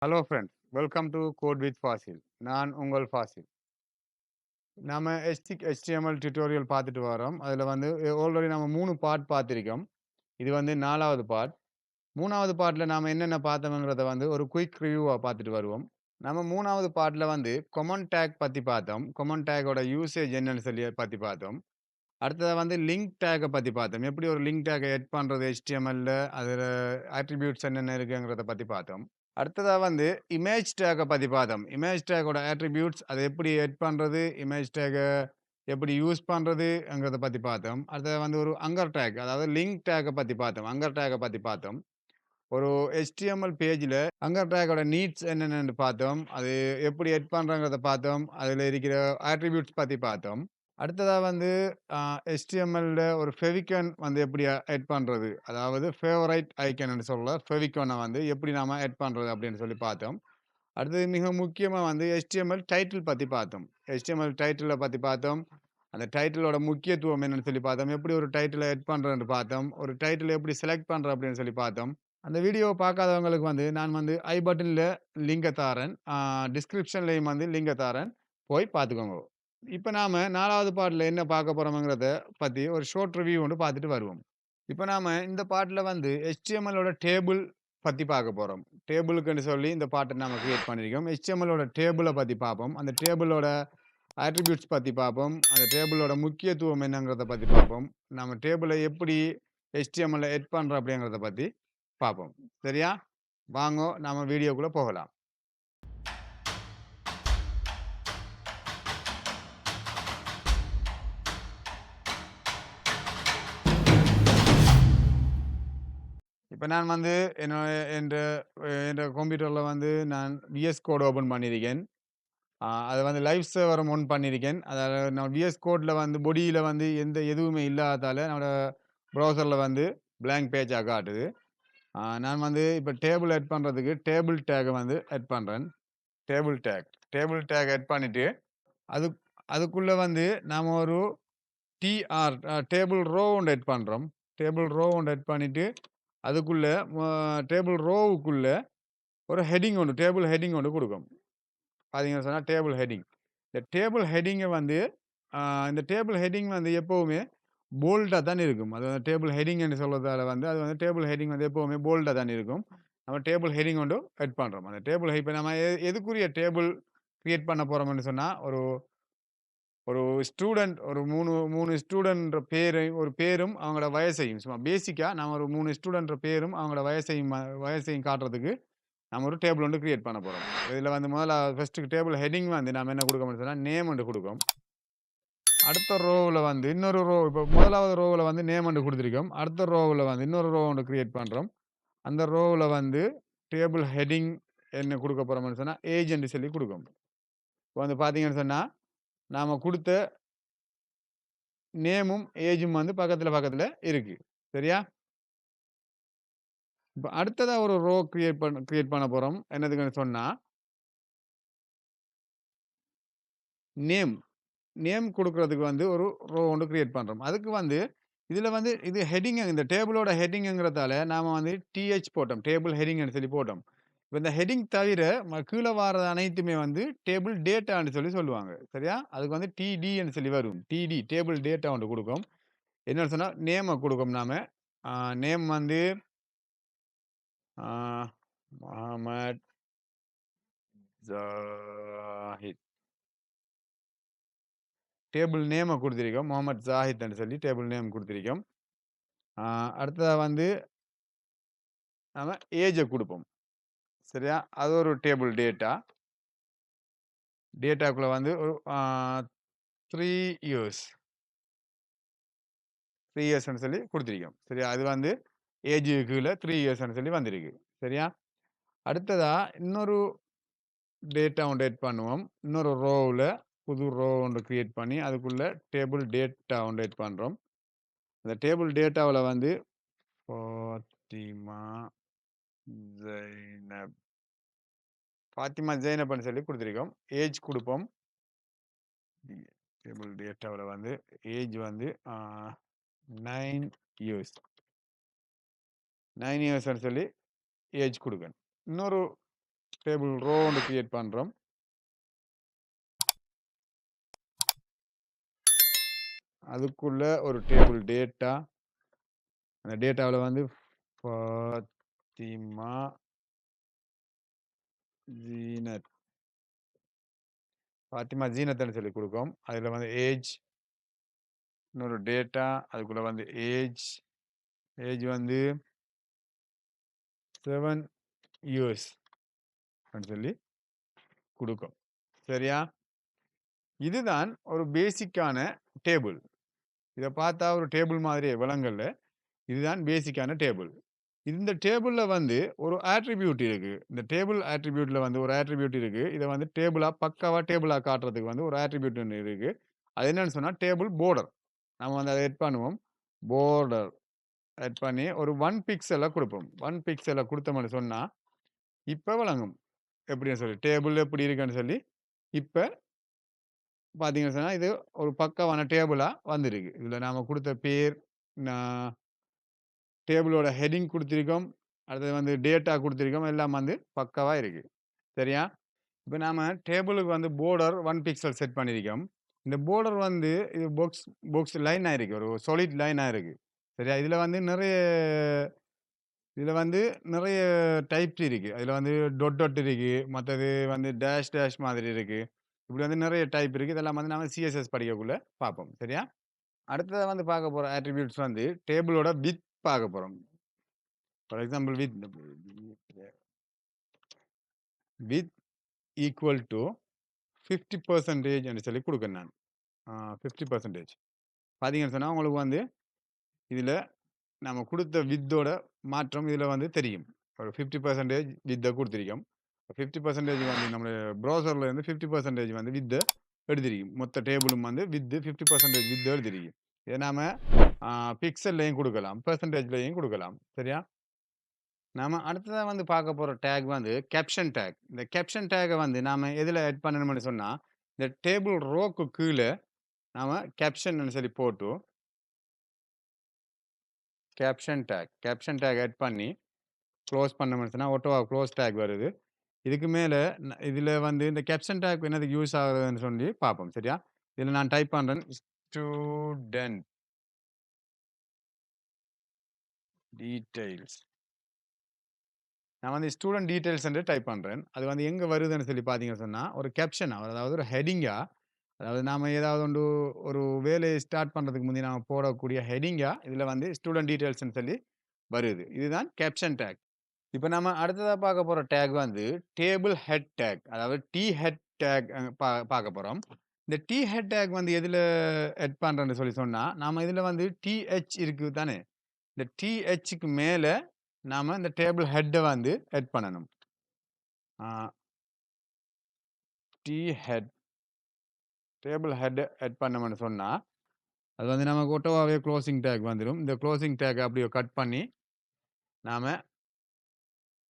Hello friends, welcome to code with Fazil. நான் உங்கள் ஃபாசில். நாம HTML டியூட்டோரியல் பார்த்துட்டு வரோம். அதில் வந்து ஆல்ரெடி நம்ம 3 பார்ட் பார்த்திருக்கோம். இது வந்து 4வது பார்ட். 3வது பார்ட்ல நாம என்னென்ன பார்த்தோம்ங்கிறத வந்து ஒரு குயிக் ரிவ்யூவா பார்த்துட்டு வருவோம். நம்ம 3வது பார்ட்ல வந்து கொமன் டேக் பத்தி பார்த்தோம். கொமன் டேக்கோட யூசேஜ் என்னன்னு சொல்லி பத்தி பார்த்தோம். அடுத்ததா வந்து லிங்க் டேக்க பத்தி பார்த்தோம். எப்படி ஒரு லிங்க் டேக்க எட் பண்றது HTMLல, அதில அட்ரிபியூட்ஸ் என்னென்ன இருக்குங்கிறத பத்தி பார்த்தோம். அடுத்ததா வந்து இமேஜ் டேக்க பத்தி பார்த்தோம். இமேஜ் டேக்கோட அட்ரிபியூட்ஸ் அத எப்படி எட் பண்றது, இமேஜ் டேக்க எப்படி யூஸ் பண்றதுங்கிறத பத்தி பார்த்தோம். அடுத்தது வந்து ஒரு அங்கர் டேக், அதாவது லிங்க் டேக்க பத்தி பார்த்தோம். அங்கர் டேக்க பத்தி பார்த்தோம். ஒரு HTML பேஜ்ல அங்கர் டேக்கோட நீட்ஸ் என்னென்னன்னு பார்த்தோம். அது எப்படி எட் பண்றோங்கிறத பார்த்தோம். அதில இருக்கிற அட்ரிபியூட்ஸ் பத்தி பார்த்தோம். அடுத்ததா வந்து HTMLல ஒரு ஃபெவிகான் வந்து எப்படி எட் பண்றது? அதாவது ஃபேவரைட் ஐகான்னு சொல்ல ஃபெவிகான வந்து எப்படி நாம எட் பண்றது அப்படின்னு சொல்லி பார்த்தோம். அடுத்தது மிக முக்கியமா வந்து HTML டைட்டில் பத்தி பார்த்தோம். HTML டைட்டில பத்தி பார்த்தோம். அந்த டைட்டிலோட முக்கியத்துவம் என்னன்னு சொல்லி பார்த்தோம். எப்படி ஒரு டைட்டில எட் பண்றதுன்னு பார்த்தோம். ஒரு டைட்டில எப்படி செலக்ட் பண்றது அப்படின்னு சொல்லி பார்த்தோம். அந்த வீடியோவ பார்க்காதவங்களுக்கு வந்து நான் வந்து ஐ பட்டன்ல லிங்க தாரேன். டிஸ்கிரிப்ஷன்லயும் வந்து லிங்க தாரேன். போய் பார்த்துக்கோங்க. இப்ப நாம 4வது பார்ட்ல என்ன பார்க்க போறோம்ங்கிறத பத்தி ஒரு ஷார்ட் ரிவ்யூ ஒண்ணு பார்த்துட்டு வருவோம். இப்ப நாம இந்த பார்ட்ல வந்து HTML ஓட டேபிள் பத்தி பார்க்க போறோம். டேபிளுக்குன்னு சொல்லி இந்த பார்ட்ட நாம கிரியேட் பண்ணியிருக்கோம். HTML ஓட டேபிள பத்தி பார்ப்போம். அந்த டேபிளோட அட்ரிபியூட்ஸ் பத்தி பார்ப்போம். அந்த டேபிளோட முக்கியத்துவம் என்னங்கிறத பத்தி பார்ப்போம். நம்ம டேபிள எப்படி HTML ல எட் பண்றோம் அப்படிங்கிறத பத்தி பார்ப்போம். சரியா? வாங்கோ நாம வீடியோக்குள்ள போகலாம். இப்ப நான் வந்து என்னோட என்ற என்ற கம்ப்யூட்டர்ல வந்து நான் விஎஸ் கோட் ஓப்பன் பண்ணியிருக்கேன். அத வந்து லைவ் சர்வர் ஒன் பண்ணியிருக்கேன். அதாவது நான் விஎஸ் கோட்ல வந்து பொடியில வந்து எந்த எதுவுமே இல்லாததால என்னோட ப்ரௌசர்ல வந்து பிளாங்க் பேஜா காட்டுது. நான் வந்து இப்ப டேபிள் எட் பண்றதுக்கு டேபிள் டேக்க வந்து எட் பண்றேன். Table take. டேபிள் டேக் எட் பண்ணிட்டு, அது அதுக்குள்ள வந்து நாம ஒரு டிஆர் டேபிள் ரோ ஒண்ணு எட் பண்றோம். டேபிள் ரோ ஒண்ணு எட் பண்ணிட்டு, அதுக்குள்ள டேபிள் ரோவுக்குள்ள ஒரு ஹெட்டிங் ஒண்ணு, டேபிள் ஹெட்டிங் ஒண்ணு குடுக்கும். பார்த்தீங்கன்னு சொன்னா டேபிள் ஹெட்டிங். இந்த டேபிள் ஹெட்டிங்க வந்து இந்த டேபிள் ஹெட்டிங் வந்து எப்பவுமே போல்டா தான் இருக்கும். அது வந்து டேபிள் ஹெட்டிங்ன்னு சொல்றதால வந்து அது வந்து டேபிள் ஹெட்டிங் வந்து எப்பவுமே போல்டா தான் இருக்கும். நம்ம டேபிள் ஹெட்டிங் கொண்டு எட் பண்றோம். அந்த டேபிள் இப்ப நம்ம எதுக்குரிய டேபிள் கிரியேட் பண்ண போறோம்ன்னு சொன்னா, ஒரு ஒரு ஸ்டூடண்ட் ஒரு 3 ஸ்டூடண்ட்ன்ற ஒரு பேரும், அவங்களோட வயசையும் சும்மா பேசிக்கா நம்ம ஒரு 3 ஸ்டூடண்ட்ன்ற பேரும், அவங்களோட வயசையும் காட்டுறதுக்கு நம்ம ஒரு டேபிள் ஒண்ணு கிரியேட் பண்ண போறோம். இதுல வந்து முதல்ல ஃபர்ஸ்ட் டேபிள் ஹெட்டிங் வந்து நாம என்ன குடுக்கோம்னு சொன்னா, நேம் ன்னு குடுக்கும். அடுத்த ரோவுல வந்து இன்னொரு ரோ இப்ப 1வது ரோவுல வந்து நேம் ன்னு குடுத்திருக்கோம். அடுத்த ரோவுல வந்து இன்னொரு ரோ ஒண்ணு கிரியேட் பண்றோம். அந்த ரோவுல வந்து டேபிள் ஹெட்டிங் என்ன குடுக்க போறோம்னு சொன்னா, ஏஜ் ன்னு சொல்லி குடுக்கும். இப்ப வந்து பார்த்தீங்கன்னு சொன்னா, நாம குடுத்த நேமும், ஏஜும் வந்து பக்கத்துல பக்கத்துல இருக்கு. சரியா? இப்ப அடுத்ததா ஒரு ரோ கிரியேட் பண்ண போறோம். என்னதுக்குன்னு சொன்னா, நேம். நேம் குடுக்குறதுக்கு வந்து ஒரு ரோ ஒண்ணு கிரியேட் பண்றோம். அதுக்கு வந்து இதுல வந்து இது ஹெட்டிங் இந்த டேபிளோட ஹெட்டிங்ங்கிறதால நாம வந்து போட்டோம். டேபிள் ஹெட்டிங்ன்னு சொல்லி போட்டோம். இப்ப இந்த ஹெட்டிங் தவிர கீழ வாரது அனைத்துமே வந்து டேபிள் டேட்டான்னு சொல்லி சொல்லுவாங்க. சரியா? அதுக்கு வந்து டிடின்னு சொல்லி வரும். டேபிள் டேட்டா ஒண்ணு குடுக்கும். என்னன்னு சொன்னா நேம குடுக்கும் நாம. ஆ நேம் வந்து ஆ முஹம்மத் ஜாஹித். டேபிள் நேம குடுத்திருக்கோம். முஹம்மத் ஜாஹித்ன்னு சொல்லி டேபிள் நேம் குடுத்திருக்கோம். ஆ அடுத்ததா வந்து நாம ஏஜ குடுப்போம். சரியா? அது ஒரு டேபிள் டேட்டா. டேட்டாக்குள்ள வந்து ஒரு 3 இயர்ஸ் 3 இயர்ஸ்ன்னு சொல்லி குடுத்திருக்கோம். சரியா? அது வந்து ஏஜுக்கு கீழ 3 இயர்ஸ்ன்னு சொல்லி வந்திருக்கு. சரியா? அடுத்ததா இன்னொரு டேட்டா ஒண்ணு எட் பண்ணுவோம். இன்னொரு ரோவுல புது ரோ ஒண்ணு கிரியேட் பண்ணி, அதுக்குள்ள டேபிள் டேட்டா ஒண்ணு எட் பண்றோம். அந்த டேபிள் டேட்டாவுல வந்து ஃபாத்திமா ஜைனப் ஃபாத்திமா ஜெய்னப்ன்னு சொல்லி குடுத்திருக்கோம். ஏஜ் குடுப்போம். டேபிள் டேட்டாவுல வந்து ஏஜ் வந்து 9 இயர்ஸ் 9 இயர்ஸ்ன்னு சொல்லி ஏஜ் குடுக்கணும். இன்னொரு டேபிள் ரோ ஒன்று கிரியேட் பண்ணுறோம். அதுக்குள்ள ஒரு டேபிள் டேட்டா. அந்த டேட்டாவில் வந்து ஃபாத்திமா ஜீனத் ஃபாத்திமா ஜீனத்னு சொல்லி கொடுக்கும். அதில் வந்து ஏஜ் இன்னொரு டேட்டா. அதுக்குள்ள வந்து ஏஜ் ஏஜ் வந்து 7 இயர்ஸ் சொல்லி கொடுக்கும். சரியா? இதுதான் ஒரு பேசிக்கான டேபிள். இதை பார்த்தா ஒரு டேபிள் மாதிரியே விலங்கல்ல. இதுதான் பேசிக்கான டேபிள். இந்த டேபிள்ல வந்து ஒரு ஆட்ரிபியூட் இருக்கு. இந்த டேபிள் ஆட்ரிபியூட்ல வந்து ஒரு ஆட்ரிபியூட் இருக்கு. இதை வந்து டேபிளா பக்காவா டேபிளா காட்டுறதுக்கு வந்து ஒரு ஆட்ரிபியூட் ஒன்று இருக்கு. அது என்னன்னு சொன்னா டேபிள் border. நம்ம வந்து அதை எட் பண்ணுவோம். border எட் பண்ணி ஒரு 1 பிக்சலை கொடுப்போம். 1 பிக்சலை கொடுத்தோம்னு சொன்னா இப்ப விளங்கும் எப்படின்னு சொல்லி டேபிள் எப்படி இருக்குன்னு சொல்லி. இப்ப பாத்தீங்கன்னு சொன்னா இது ஒரு பக்காவான டேபிளா வந்திருக்கு. இதுல நாம கொடுத்த பேர், டேபிளோட ஹெட்டிங் கொடுத்திருக்கோம். அடுத்தது வந்து டேட்டா கொடுத்திருக்கோம். எல்லாம் வந்து பக்காவா இருக்கு. சரியா? இப்ப நாம டேபிளுக்கு வந்து border 1 பிக்சல் செட் பண்ணியிருக்கோம். இந்த border வந்து இது பாக்ஸ் லைனா இருக்கு. ஒரு சாலிட் லைனா இருக்கு. சரியா? இதுல வந்து நிறைய டைப்ஸ் இருக்கு. அதுல வந்து டாட் இருக்கு. மத்தது வந்து டேஷ் மாதிரி இருக்கு. இப்படி வந்து நிறைய டைப் இருக்கு. இதெல்லாம் வந்து நாம சிஎஸ்எஸ் படிக்கக்குள்ள பார்ப்போம். சரியா? அடுத்ததா வந்து பார்க்க போற அட்ரிபியூட்ஸ் வந்து டேபிளோட விட்த் பார்க்க போறோம். For example with equal to 50% என்று சொல்லி கொடுக்கேன் நான். 50% பார்த்தீங்கன்னு சொன்னா உங்களுக்கு வந்து இதுல நம்ம கொடுத்த வித்தோட மாற்றம் இதுல வந்து தெரியும். ஒரு 50% வித்த கொடுத்திருக்கோம். 50% வந்து நம்மளுடைய ப்ரௌசர்ல இருந்து 50% வந்து வித்த எடுத்திருக்கும். மொத்த டேபிளும் வந்து வித் 50% வித் எழுதிருக்கும். இதை நாம பிக்சல்லையும் கொடுக்கலாம், பெர்சன்டேஜ்லையும் கொடுக்கலாம். சரியா? நாம அடுத்ததா வந்து பார்க்க போற டேக் வந்து கேப்ஷன் டேக். இந்த கேப்ஷன் டேக்கை வந்து நாம எதுல ஆட் பண்ணணும்னு சொன்னா இந்த டேபிள் ரோக்கு கீழே நாம கேப்ஷன் சொல்லி போட்டு கேப்ஷன் டேக் ஆட் பண்ணி க்ளோஸ் பண்ணோம்னு சொன்னா ஆட்டோவா க்ளோஸ் டேக் வருது. இதுக்கு மேல இதுல வந்து இந்த கேப்ஷன் டேக் என்னதுக்கு யூஸ் ஆகுதுன்னு சொல்லி பார்ப்போம். சரியா? இதுல நான் டைப் பண்றேன் ஸ்டூடெண்ட் டீடைல்ஸ். நான் வந்து ஸ்டூடெண்ட் டீடைல்ஸ் என்று டைப் பண்றேன். அது வந்து எங்க வருதுன்னு சொல்லி பார்த்தீங்கன்னு சொன்னா ஒரு கேப்ஷன் அதாவது ஒரு ஹெட்டிங்கா, அதாவது நாம ஏதாவது ஒன்று ஒரு வேலையை ஸ்டார்ட் பண்றதுக்கு முந்தி நாம போடக்கூடிய ஹெட்டிங்கா இதுல வந்து ஸ்டூடெண்ட் டீடைல்ஸ்ன்னு சொல்லி வருது. இதுதான் கேப்ஷன் டேக். இப்ப நம்ம அடுத்ததா பார்க்க போற டேக் வந்து டேபிள் ஹெட் டேக். அதாவது டி ஹெட் டேக் பார்க்க போறோம். இந்த டி ஹெட் டேக் வந்து எதுல எட் பண்றேன்னு சொல்லி சொன்னா, நாம இதுல வந்து டிஹெச் இருக்கு தானே. இந்த டிஹெச்க்கு மேல நாம இந்த டேபிள் ஹெட்ட வந்து எட் பண்ணணும். டி ஹெட் டேபிள் ஹெட் எட் பண்ணோம்னு சொன்னா அது வந்து நமக்கு ஒட்டோவாவே க்ளோசிங் டேக் வந்துடும். இந்த க்ளோசிங் டேக் அப்படியே கட் பண்ணி நாம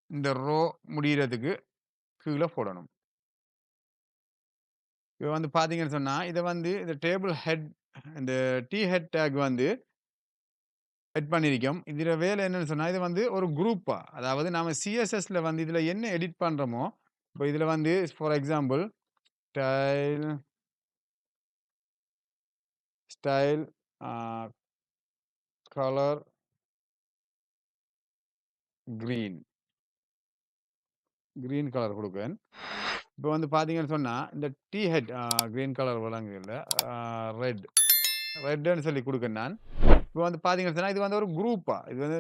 இந்த ரோ முடியறதுக்கு கீழே போடணும். இப்போ வந்து பார்த்தீங்கன்னு சொன்னா, இத வந்து இந்த டேபிள் ஹெட் இந்த ஹெட் டேக் வந்து செட் பண்ணியிருக்கோம். இதுல வேலை என்னன்னு சொன்னா, இது வந்து ஒரு குரூப்பா, அதாவது நாம சிஎஸ்எஸ்ல வந்து இதுல என்ன எடிட் பண்றோமோ, இப்போ இதுல வந்து ஃபார் எக்ஸாம்பிள் ஸ்டைல் ஸ்டைல் ஆ கலர் கிரீன் கிரீன் கலர் குடுக்குறேன். இப்போ வந்து பார்த்தீங்கன்னு சொன்னா, இந்த ஹெட் கிரீன் கலர் விளங்குதுல்ல, ரெட் ரெட்ன்னு சொல்லி குடுக்கேன் நான். இப்போ வந்து பார்த்தீங்கன்னு சொன்னா, இது வந்து ஒரு குரூப்பா. இது வந்து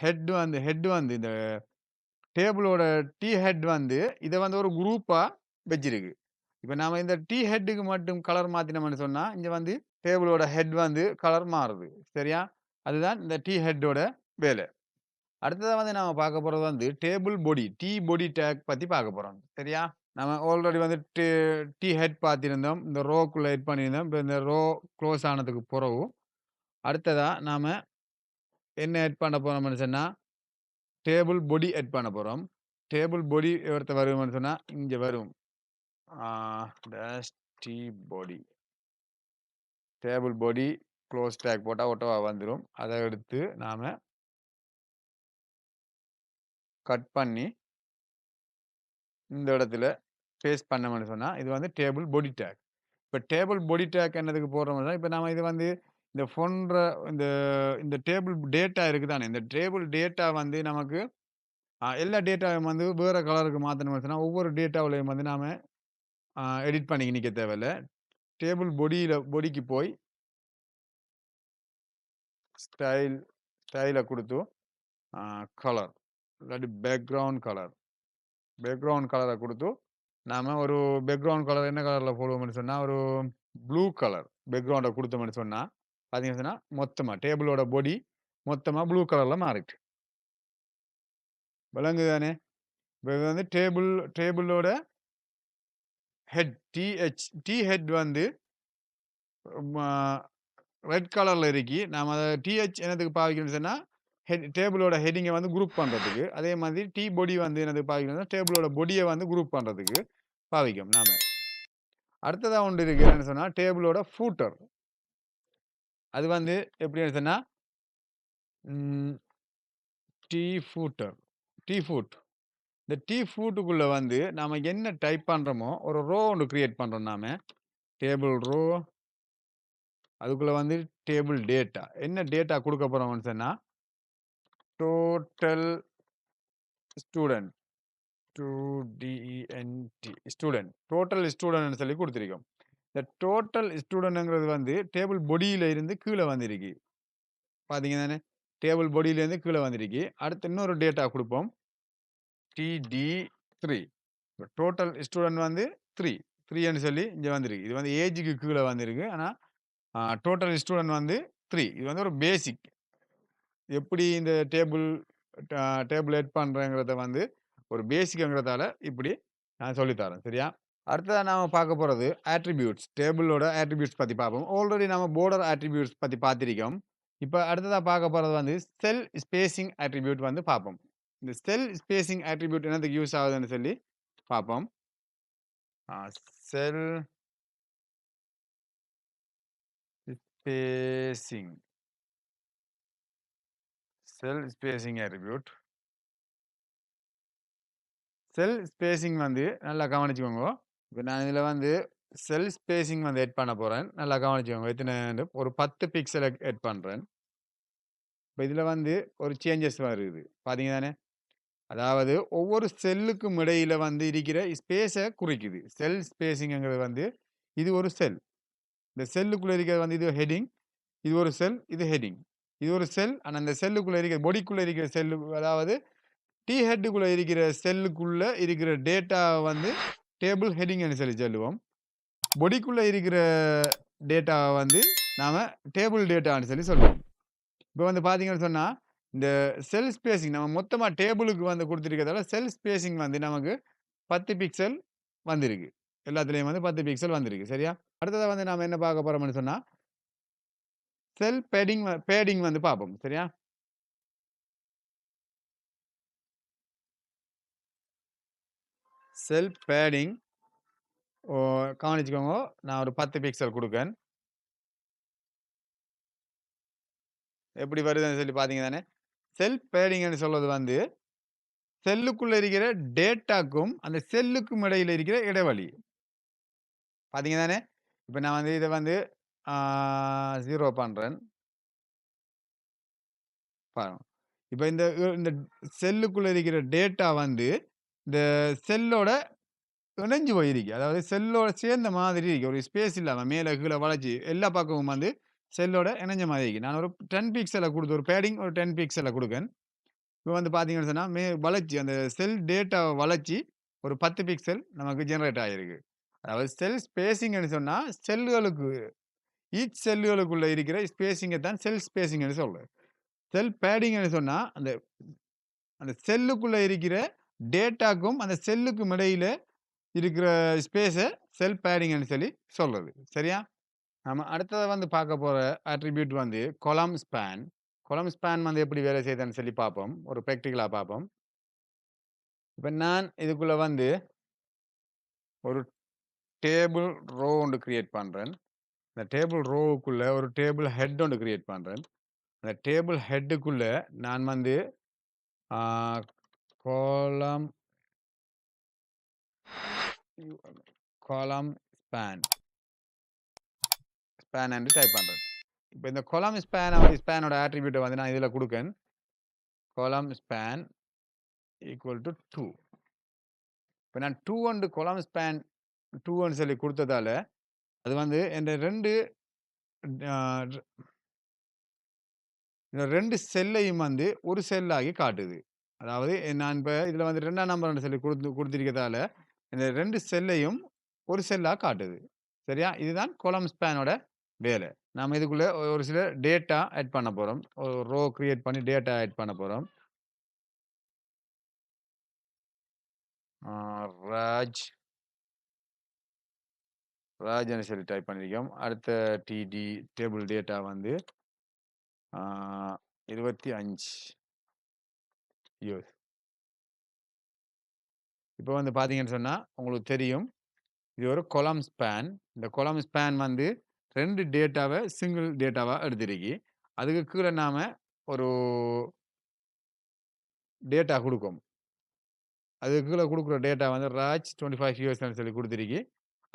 ஹெட் வந்து இந்த டேபிளோட ஹெட் வந்து இத வந்து ஒரு குரூப்பா வச்சிருக்கு. இப்ப நாம இந்த ஹெட்டுக்கு மட்டும் கலர் மாத்தினோம்னு சொன்னா, இங்க வந்து டேபிளோட ஹெட் வந்து கலர் மாறுது. சரியா? அதுதான் இந்த ஹெட்டோட வேலை. அடுத்ததா வந்து நாம பார்க்க போறது வந்து டேபிள் பாடி, பாடி டேக் பத்தி பார்க்க போறோம். சரியா? நம்ம ஆல்ரெடி வந்து ஹெட் பார்த்திருந்தோம். இந்த ரோக்குள்ள எட் பண்ணியிருந்தோம். இப்ப இந்த ரோ குளோஸ் ஆனதுக்கு பிறகு அடுத்ததா நாம என்ன எட் பண்ண போறோம்னு சொன்னா, டேபிள் பாடி எட் பண்ண போறோம். டேபிள் பாடி எவர்த்த வரும்னு சொன்னா, இங்க வரும். ஆ டேஷ் டி பாடி. டேபிள் பாடி க்ளோஸ் டேக் போட்டா ஆட்டோவா வந்துரும். அத எடுத்து நாம கட் பண்ணி இந்த இடத்துல பேஸ்ட் பண்ணோம்னு சொன்னா, இது வந்து டேபிள் பாடி டேக். இப்ப டேபிள் பாடி டேக் என்னதுக்கு போடுறோம்னா, இப்ப நாம இது வந்து இந்த ஃபோன்ற இந்த இந்த டேபிள் டேட்டா இருக்கு தானே, இந்த டேபிள் டேட்டா வந்து நமக்கு எல்லா டேட்டாவையும் வந்து வேற கலருக்கு மாத்தணும்னு சொன்னா, ஒவ்வொரு டேட்டாவுலயும் வந்து நாம எடிட் பண்ணிக்க நிக்க தேவையில்ல. டேபிள் பாடிக்கு போய் ஸ்டைல் ஸ்டைல குடுத்து, அ கலர் இல்லாட்டி பேக்கிரவுண்ட் கலர குடுத்து, நாம ஒரு பேக்கிரவுண்ட் கலர் என்ன கலர்ல போடுவோம்னு சொன்னா, ஒரு ப்ளூ கலர் பேக்கிரவுண்ட குடுத்தோம்னு சொன்னா, பார்த்தீங்கன்னு சொன்னா, மொத்தமா டேபிளோட பாடி மொத்தமா ப்ளூ கலர்ல மாறிட்டு. விளங்குது தானே? இப்ப இது வந்து டேபிளோட ஹெட் வந்து ம ரெட் கலர்ல இருக்கி, நாம அத என்னத்துக்கு பாவிக்கிறோம்னு சொன்னா, டேபிளோட ஹெட்டிங்க வந்து குரூப் பண்றதுக்கு. அதே மாதிரி பாடி வந்து என்னதுக்கு பாவிக்கிறோம்னா, டேபிளோட பாடிய வந்து குரூப் பண்றதுக்கு பாவிக்கும் நாம. அடுத்ததா ஒன்று இருக்கு என்னன்னு சொன்னா, டேபிளோட ஃபூட்டர். அது வந்து எப்படின்னு சொன்னா, ம் டி ஃபூட்டர் ஃபூட். இந்த ஃபூட்டுக்குள்ள வந்து நாம என்ன டைப் பண்றோமோ, ஒரு ஒண்ணு கிரியேட் பண்றோம் நாம. டேபிள் ரோ அதுக்குள்ள வந்து டேபிள் டேட்டா. என்ன டேட்டா குடுக்க போறோம்னு சொன்னா, total student. 2DENT student. Total ஸ்டூடண்ட்ன்னு சொல்லி குடுத்திருக்கோம். இந்த டோட்டல் ஸ்டூடண்ட்ங்கிறது வந்து டேபிள் பாடியில இருந்து கீழ வந்திருக்கு. பார்த்தீங்க தானே? டேபிள் பாடியில இருந்து கீழ வந்திருக்கு. அடுத்து இன்னொரு டேட்டா குடுப்போம். TD3. டோட்டல் ஸ்டூடண்ட் வந்து 3. 3ன்னு சொல்லி இங்க வந்திருக்கு. இது வந்து ஏஜ்க்கு கீழ வந்திருக்கு. ஆனா டோட்டல் ஸ்டூடண்ட் வந்து 3. இது வந்து ஒரு பேசிக். எப்படி இந்த டேபிள் எட் பண்றேங்கிறத வந்து ஒரு பேசிக்ங்கிறதால இப்படி நான் சொல்லி தரேன். சரியா? அடுத்ததா நாம பார்க்க போறது அட்ரிபியூட்ஸ். டேபிளோட அட்ரிபியூட்ஸ் பத்தி பார்ப்போம். ஆல்ரெடி நாம போர்டர் அட்ரிபியூட்ஸ் பத்தி பார்த்திருக்கோம். இப்ப அடுத்ததா பார்க்க போறது வந்து செல் ஸ்பேசிங் அட்ரிபியூட் வந்து பார்ப்போம். இந்த செல் ஸ்பேசிங் அட்ரிபியூட் என்னத்துக்கு யூஸ் ஆகுதுன்னு சொல்லி பார்ப்போம். செல் ஸ்பேசிங் ஸ்பேசிங் அட்ரிபியூட். செல் ஸ்பேசிங் வந்து நல்லா கவனிச்சுக்கோங்க. இப்ப நான் இதுல வந்து செல் ஸ்பேசிங் வந்து எட் பண்ண போறேன். நல்லா கவனிச்சுக்கோங்க. எத்தனை ஒரு 10 பிக்சல எட் பண்றேன். இப்ப இதுல வந்து ஒரு சேஞ்சஸ் வருது. பார்த்தீங்க தானே? அதாவது ஒவ்வொரு செல்லுக்கும் இடையில வந்து இருக்கிற ஸ்பேஸ குறிக்குது. செல் ஸ்பேசிங்ங்கிறது வந்து இது ஒரு செல். இந்த செல்லுக்குள்ள இருக்கிறது வந்து இது ஹெட்டிங். இது ஒரு செல், இது ஹெட்டிங். இது ஒரு செல். ஆனா அந்த செல்லுக்குள்ள இருக்கிற பாடிக்குள்ள இருக்கிற அதாவது ஹெட்டுக்குள்ள இருக்கிற செல்லுக்குள்ள இருக்கிற டேட்டா வந்து டேபிள் ஹெட்டிங்ன்னு சொல்லி சொல்லுவோம். பாடிக்குள்ள இருக்கிற டேட்டா வந்து நாம டேபிள் டேட்டான்னு சொல்லி சொல்லுவோம். இப்ப வந்து பார்த்தீங்கன்னு சொன்னா, இந்த செல் ஸ்பேசிங் நம்ம மொத்தமா டேபிளுக்கு வந்து குடுத்திருக்கிறதால, செல் ஸ்பேசிங் வந்து நமக்கு 10 பிக்சல் வந்திருக்கு. எல்லாத்துலயும் வந்து 10 பிக்சல் வந்திருக்கு. சரியா? அடுத்ததா வந்து நாம என்ன பார்க்க போறோம்னு சொன்னா, செல் பேடிங் வந்து பார்ப்போம். சரியா? செல் பேடிங் ஓ கவனிச்சுக்கோங்க. நான் ஒரு 10 பிக்சல் குடுக்கேன். எப்படி வருதுன்னு சொல்லி பார்த்தீங்க தானே? செல் பேடிங்ன்னு சொல்றது வந்து, செல்லுக்குள்ள இருக்கிற டேட்டாக்கும், அந்த செல்லுக்கும் இடையில இருக்கிற இடைவெளி. பார்த்தீங்க தானே? இப்ப நான் வந்து இத வந்து ஆ 0 பண்றேன். பாருங்க. இப்ப இந்த செல்லுக்குள்ள இருக்கிற டேட்டா வந்து, இந்த செல்லோட இணைஞ்சு போயிருக்கு. அதாவது செல்லோட சேர்ந்த மாதிரி இருக்கு. ஒரு ஸ்பேஸ் இல்லாம மேல கீழ வளைச்சு எல்லா பக்கமும் வந்து செல்லோட இணைஞ்ச மாதிரி இருக்கு. நான் ஒரு 10 பிக்சல குடுத்து ஒரு பேடிங் ஒரு 10 பிக்சல குடுக்கேன். இப்ப வந்து பார்த்தீங்கன்னு சொன்னா, வளர்ச்சி அந்த செல் டேட்டாவ வளர்ச்சி ஒரு 10 பிக்சல் நமக்கு ஜெனரேட் ஆயிருக்கு. அதாவது செல் ஸ்பேசிங்ன்னு சொன்னா, செல்லுகளுக்கு செல்லுகளுக்குள்ள இருக்கிற ஸ்பேசிங்க தான் செல் ஸ்பேசிங்ன்னு சொல்றேன். செல் பேடிங்ன்னு சொன்னா, அந்த அந்த செல்லுக்குள்ள இருக்கிற டேட்டாக்கும், அந்த செல்லுக்கும் இடையில இருக்கிற ஸ்பேஸ செல் பேடிங்ன்னு சொல்லி சொல்றது. சரியா? நாம அடுத்ததா வந்து பார்க்க போற அட்ரிபியூட் வந்து கொலம்ன் ஸ்பான். கொலம்ன் ஸ்பான் வந்து எப்படி வேலை செய்யுதுன்னு சொல்லி பார்ப்போம். ஒரு பிராக்டிகலா பார்ப்போம். இப்ப நான் இதுக்குள்ள வந்து ஒரு டேபிள் ஒண்ணு கிரியேட் பண்றேன். இந்த டேபிள் ரோவுக்குள்ள ஒரு டேபிள் ஹெட் ஒண்ணு கிரியேட் பண்றேன். அந்த டேபிள் ஹெட்டுக்குள்ள நான் வந்து ஆ காலம் column span என்று டைப் பண்றேன். இப்ப இந்த column ஸ்பேனோட attribute வந்து நான் இதுல குடுக்கேன். column span equal to 2. இப்ப நான் 2 and column span 2 ன்னு சொல்லி குடுத்ததால, அது வந்து இந்த 2 அ இந்த 2 செல்லையும் வந்து ஒரு செல்லாகி காட்டுது. அதாவது நான் இப்ப இதுல வந்து 2ஆம் நம்பர்ன்னு சொல்லி குடுத்திருக்கிறதால, இந்த 2 செல்லையும் ஒரு செல்லா காட்டுது. சரியா? இதுதான் column ஸ்பேனோட வேலை. நாம இதுக்குள்ள ஒரு சில டேட்டா ஆட் பண்ண போறோம். ஒரு ரோ கிரியேட் பண்ணி டேட்டா ஆட் பண்ண போறோம். ஆ ராஜ் ராஜ்ன்னு சொல்லி டைப் பண்ணியிருக்கோம். அடுத்த டிடி டேபிள் டேட்டா வந்து ஆ 25 இயர்ஸ். இப்ப வந்து பார்த்தீங்கன்னு சொன்னா, உங்களுக்கு தெரியும். இது ஒரு கொலம் ஸ்பேன். இந்த கொலம் ஸ்பேன் வந்து 2 டேட்டாவ சிங்கிள் டேட்டாவா எடுத்திருக்கு. அதுக்கு கீழ நாம ஒரு டேட்டா குடுக்கும். அதுக்கு கீழ குடுக்குற டேட்டா வந்து ராஜ் 25 இயர்ஸ்ன்னு சொல்லி குடுத்திருக்கு.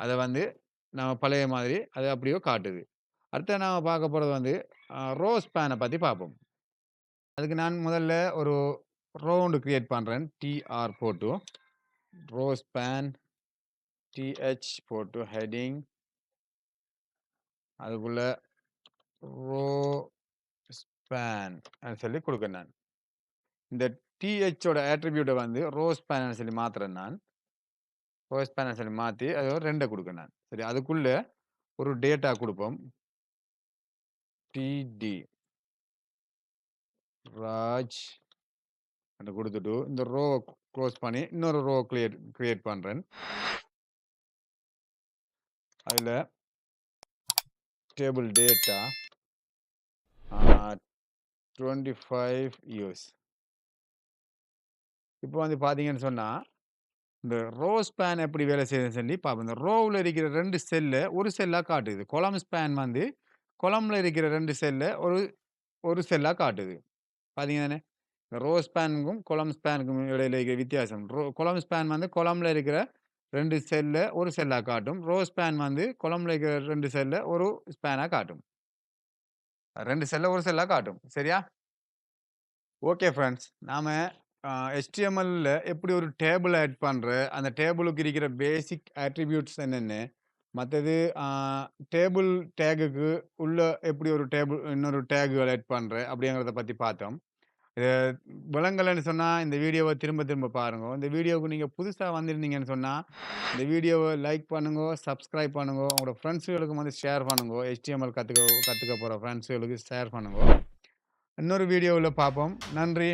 அத வந்து நாம பழைய மாதிரி அது அப்படியே காட்டுது. அடுத்து நாம பார்க்க போறது வந்து ரோ ஸ்பேன பத்தி பார்ப்போம். அதுக்கு நான் முதல்ல ஒரு ரோ ஒன்று கிரியேட் பண்றேன். டிஆர் போட்டு ரோ ஸ்பேன் டிஹெச் போட்டு ஹெட்டிங் அதுக்குள்ள ரோ ஸ்பேன் சொல்லி குடுக்கேன் நான். இந்த டிஹெச் ஓட அட்ரிபியூட்ட வந்து ரோ ஸ்பேன் சொல்லி மாத்துறேன் நான். ரோ ஸ்பேன் சொல்லி மாத்தி அது ஒரு 2 குடுக்கேன் நான். சரி அதுக்குள்ள ஒரு டேட்டா குடுப்போம். டிடி ராஜ் என்று குடுத்துட்டு இந்த ரோவ க்ளோஸ் பண்ணி இன்னொரு ரோ கிரியேட் பண்றேன். அதுல டேபிள் டேட்டா 25 இயர்ஸ். இப்போ வந்து பார்த்தீங்கன்னு சொன்னா, இந்த ரோ ஸ்பேன் எப்படி வேலை செய்யுதுன்னு சொல்லி பார்ப்போம். இந்த ரோவுல இருக்கிற 2 செல்ல ஒரு செல்லா காட்டுது. கொலம் ஸ்பேன் வந்து கொலம்ல இருக்கிற 2 செல்ல ஒரு செல்லா காட்டுது. பார்த்தீங்க தானே? இந்த ரோ ஸ்பேனுக்கும் கொலம் ஸ்பேனுக்கும் இடையில இருக்கிற வித்தியாசம். கொலம் ஸ்பேன் வந்து கொலம்ல இருக்கிற 2 செல்ல ஒரு செல்லா காட்டும். ரோ ஸ்பேன் வந்து கொலம்ல இருக்கிற 2 செல்ல ஒரு ஸ்பேனா காட்டும். 2 செல்ல ஒரு செல்லா காட்டும். சரியா? Okay friends. நாம HTMLல எப்படி ஒரு டேபிள் ஆட் பண்ற, அந்த டேபிளுக்கு இருக்கிற பேசிக் அட்ரிபியூட்ஸ் என்னென்ன, மத்தது டேபிள் டேகுக்கு உள்ள எப்படி ஒரு இன்னொரு டேகுகள் ஆட் பண்ற அப்படிங்கிறத பத்தி பார்த்தோம். இது விளங்கலைன்னு சொன்னா இந்த வீடியோவ திரும்ப திரும்ப பாருங்க. இந்த வீடியோவுக்கு நீங்க புதுசா வந்திருந்தீங்கன்னு சொன்னா, இந்த வீடியோவ லைக் பண்ணுங்க, சப்ஸ்கிரைப் பண்ணுங்க. உங்களோட ஃப்ரெண்ட்ஸ்களுக்கும் வந்து ஷேர் பண்ணுங்க. HTML கத்துக்க போற ஃப்ரெண்ட்ஸ்களுக்கு ஷேர் பண்ணுங்க. இன்னொரு வீடியோவுல பார்ப்போம். நன்றி.